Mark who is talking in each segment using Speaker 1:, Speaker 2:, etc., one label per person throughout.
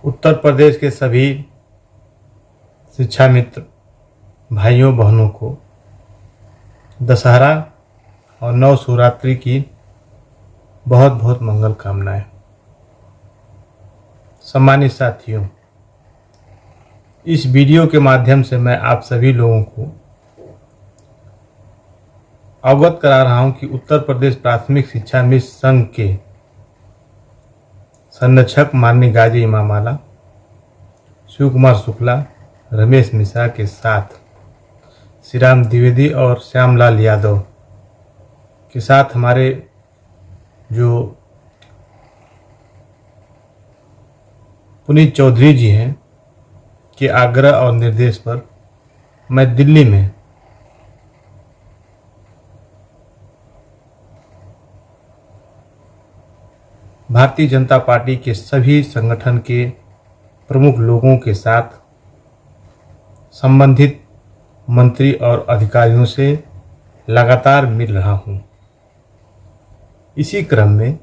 Speaker 1: उत्तर प्रदेश के सभी शिक्षा मित्र भाइयों बहनों को दशहरा और नव शिवरात्रि की बहुत बहुत मंगल कामनाएं। सम्मानित साथियों, इस वीडियो के माध्यम से मैं आप सभी लोगों को अवगत करा रहा हूं कि उत्तर प्रदेश प्राथमिक शिक्षा मित्र संघ के संरक्षक माननीय गाजी इमामवाला शिव कुमार शुक्ला, रमेश मिश्रा के साथ श्री राम द्विवेदी और श्यामलाल यादव के साथ हमारे जो पुनीत चौधरी जी हैं के आग्रह और निर्देश पर मैं दिल्ली में भारतीय जनता पार्टी के सभी संगठन के प्रमुख लोगों के साथ संबंधित मंत्री और अधिकारियों से लगातार मिल रहा हूं। इसी क्रम में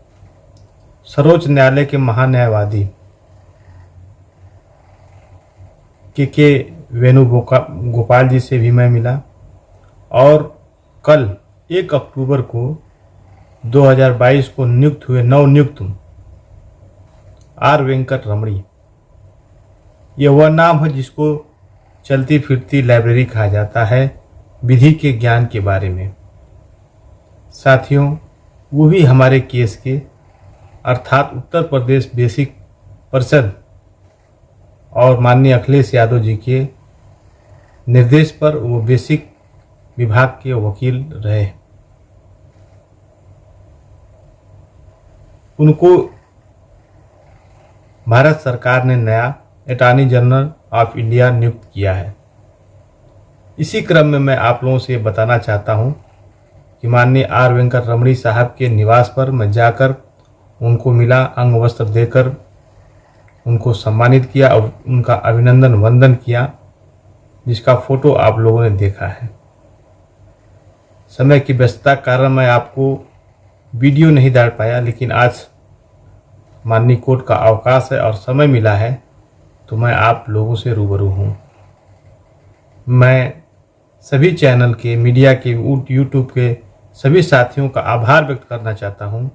Speaker 1: सर्वोच्च न्यायालय के महान्यायवादी के वेणुगोपाल जी से भी मैं मिला और कल 1 अक्टूबर को 2022 को नियुक्त हुए नवनियुक्त आर वेंकट रमणी, यह वह नाम है जिसको चलती फिरती लाइब्रेरी कहा जाता है विधि के ज्ञान के बारे में। साथियों, वो भी हमारे केस के अर्थात उत्तर प्रदेश बेसिक परिषद और माननीय अखिलेश यादव जी के निर्देश पर वो बेसिक विभाग के वकील रहे। उनको भारत सरकार ने नया अटॉर्नी जनरल ऑफ इंडिया नियुक्त किया है। इसी क्रम में मैं आप लोगों से बताना चाहता हूं कि माननीय आर वेंकट रमणी साहब के निवास पर मैं जाकर उनको मिला, अंग वस्त्र देकर उनको सम्मानित किया और उनका अभिनंदन वंदन किया, जिसका फोटो आप लोगों ने देखा है। समय की व्यस्तता के कारण मैं आपको वीडियो नहीं डाल पाया, लेकिन आज माननीय कोर्ट का अवकाश है और समय मिला है तो मैं आप लोगों से रूबरू हूँ। मैं सभी चैनल के, मीडिया के, यूट्यूब के सभी साथियों का आभार व्यक्त करना चाहता हूँ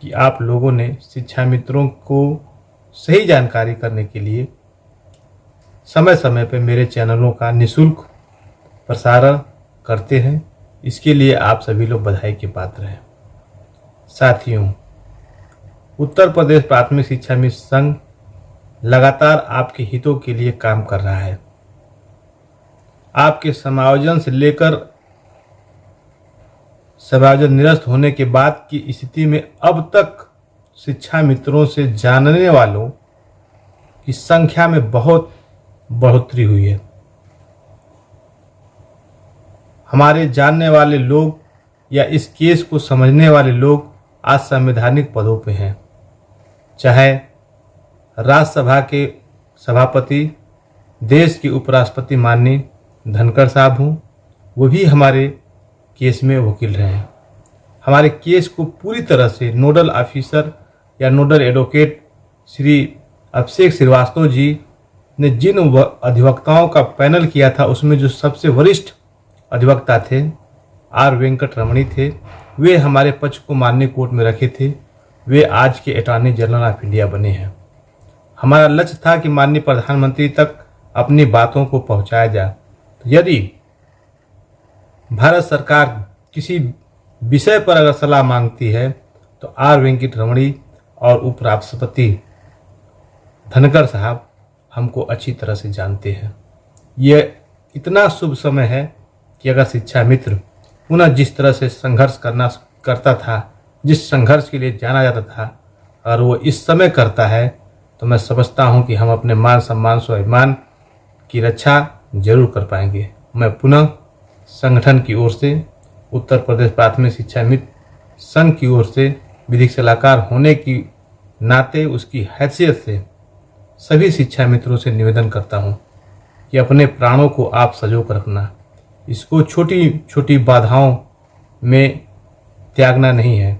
Speaker 1: कि आप लोगों ने शिक्षा मित्रों को सही जानकारी करने के लिए समय समय पर मेरे चैनलों का निःशुल्क प्रसारण करते हैं। इसके लिए आप सभी लोग बधाई के पात्र हैं। साथियों, उत्तर प्रदेश प्राथमिक शिक्षा मित्र संघ लगातार आपके हितों के लिए काम कर रहा है। आपके समायोजन से लेकर समायोजन निरस्त होने के बाद की स्थिति में अब तक शिक्षा मित्रों से जानने वालों की संख्या में बहुत बढ़ोतरी हुई है। हमारे जानने वाले लोग या इस केस को समझने वाले लोग आज संवैधानिक पदों पे हैं, चाहे राज्यसभा के सभापति, देश के उपराष्ट्रपति माननीय धनखड़ साहब हों, वो भी हमारे केस में वकील रहे हैं। हमारे केस को पूरी तरह से नोडल ऑफिसर या नोडल एडवोकेट श्री अभिषेक श्रीवास्तव जी ने जिन अधिवक्ताओं का पैनल किया था, उसमें जो सबसे वरिष्ठ अधिवक्ता थे आर वेंकट रमणी थे, वे हमारे पक्ष को माननीय कोर्ट में रखे थे। वे आज के अटॉर्नी जनरल ऑफ इंडिया बने हैं। हमारा लक्ष्य था कि माननीय प्रधानमंत्री तक अपनी बातों को पहुंचाया जाए। तो यदि भारत सरकार किसी विषय पर अगर सलाह मांगती है तो आर वेंकट रमणी और उपराष्ट्रपति धनखड़ साहब हमको अच्छी तरह से जानते हैं। यह इतना शुभ समय है कि अगर शिक्षा मित्र पुनः जिस तरह से संघर्ष करता था, जिस संघर्ष के लिए जाना जाता था, और वो इस समय करता है, तो मैं समझता हूं कि हम अपने मान सम्मान स्वाभिमान की रक्षा जरूर कर पाएंगे। मैं पुनः संगठन की ओर से, उत्तर प्रदेश प्राथमिक शिक्षा मित्र संघ की ओर से, विधिक सलाहकार होने की नाते उसकी हैसियत से सभी शिक्षा मित्रों से निवेदन करता हूं कि अपने प्राणों को आप सजो कर रखना। इसको छोटी छोटी बाधाओं में त्यागना नहीं है।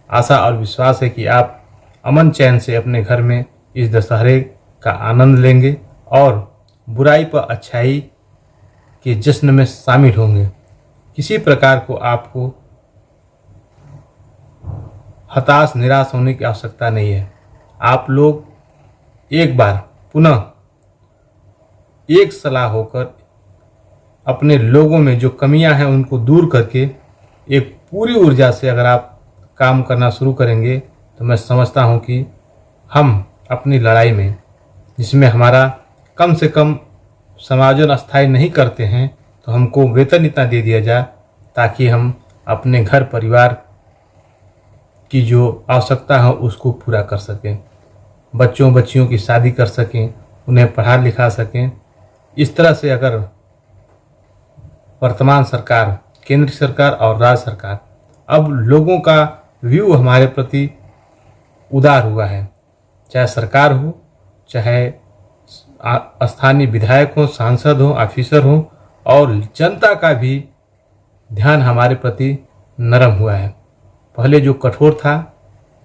Speaker 1: आशा और विश्वास है कि आप अमन चैन से अपने घर में इस दशहरे का आनंद लेंगे और बुराई पर अच्छाई के जश्न में शामिल होंगे। किसी प्रकार को आपको हताश निराश होने की आवश्यकता नहीं है। आप लोग एक बार पुनः एक सलाह होकर अपने लोगों में जो कमियां हैं उनको दूर करके एक पूरी ऊर्जा से अगर आप काम करना शुरू करेंगे तो मैं समझता हूं कि हम अपनी लड़ाई में, जिसमें हमारा कम से कम समायोजन अस्थायी नहीं करते हैं, तो हमको वेतन इतना दे दिया जाए ताकि हम अपने घर परिवार की जो आवश्यकता है उसको पूरा कर सकें, बच्चों बच्चियों की शादी कर सकें, उन्हें पढ़ा लिखा सकें। इस तरह से अगर वर्तमान सरकार, केंद्र सरकार और राज्य सरकार, अब लोगों का व्यू हमारे प्रति उदार हुआ है, चाहे सरकार हो, चाहे स्थानीय विधायक हो, सांसद हो, ऑफिसर हो, और जनता का भी ध्यान हमारे प्रति नरम हुआ है। पहले जो कठोर था,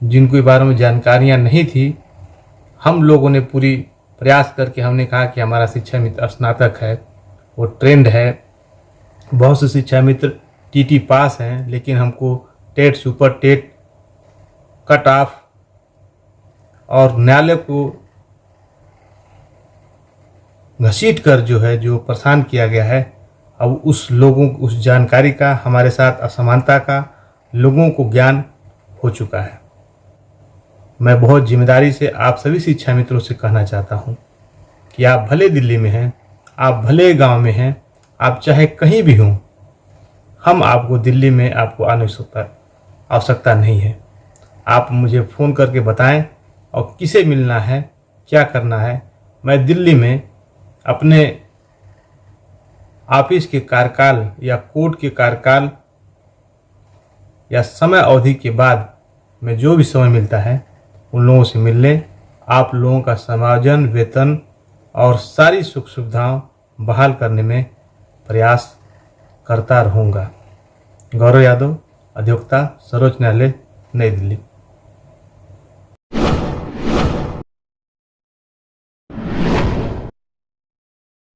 Speaker 1: जिनको बारे में जानकारियां नहीं थी, हम लोगों ने पूरी प्रयास करके हमने कहा कि हमारा शिक्षा मित्र स्नातक है, वो ट्रेंड है। बहुत से शिक्षा मित्र टीटी पास हैं, लेकिन हमको TET, super TET, cut off और न्यायालय को घसीट कर जो परेशान किया गया है। अब उस जानकारी का, हमारे साथ असमानता का लोगों को ज्ञान हो चुका है। मैं बहुत जिम्मेदारी से आप सभी शिक्षा मित्रों से कहना चाहता हूं कि आप भले दिल्ली में हैं, आप भले गांव में हैं, आप चाहे कहीं भी हों, हम आपको दिल्ली में आपको आने की आवश्यकता नहीं है। आप मुझे फ़ोन करके बताएं और किसे मिलना है, क्या करना है। मैं दिल्ली में अपने ऑफिस के कार्यकाल या कोर्ट के कार्यकाल या समय अवधि के बाद में जो भी समय मिलता है उन लोगों से मिलने, आप लोगों का समायोजन, वेतन और सारी सुख सुविधाओं बहाल करने में प्रयास करता रहूँगा। गौरव यादव, अधिवक्ता, सर्वोच्च न्यायालय, नई दिल्ली।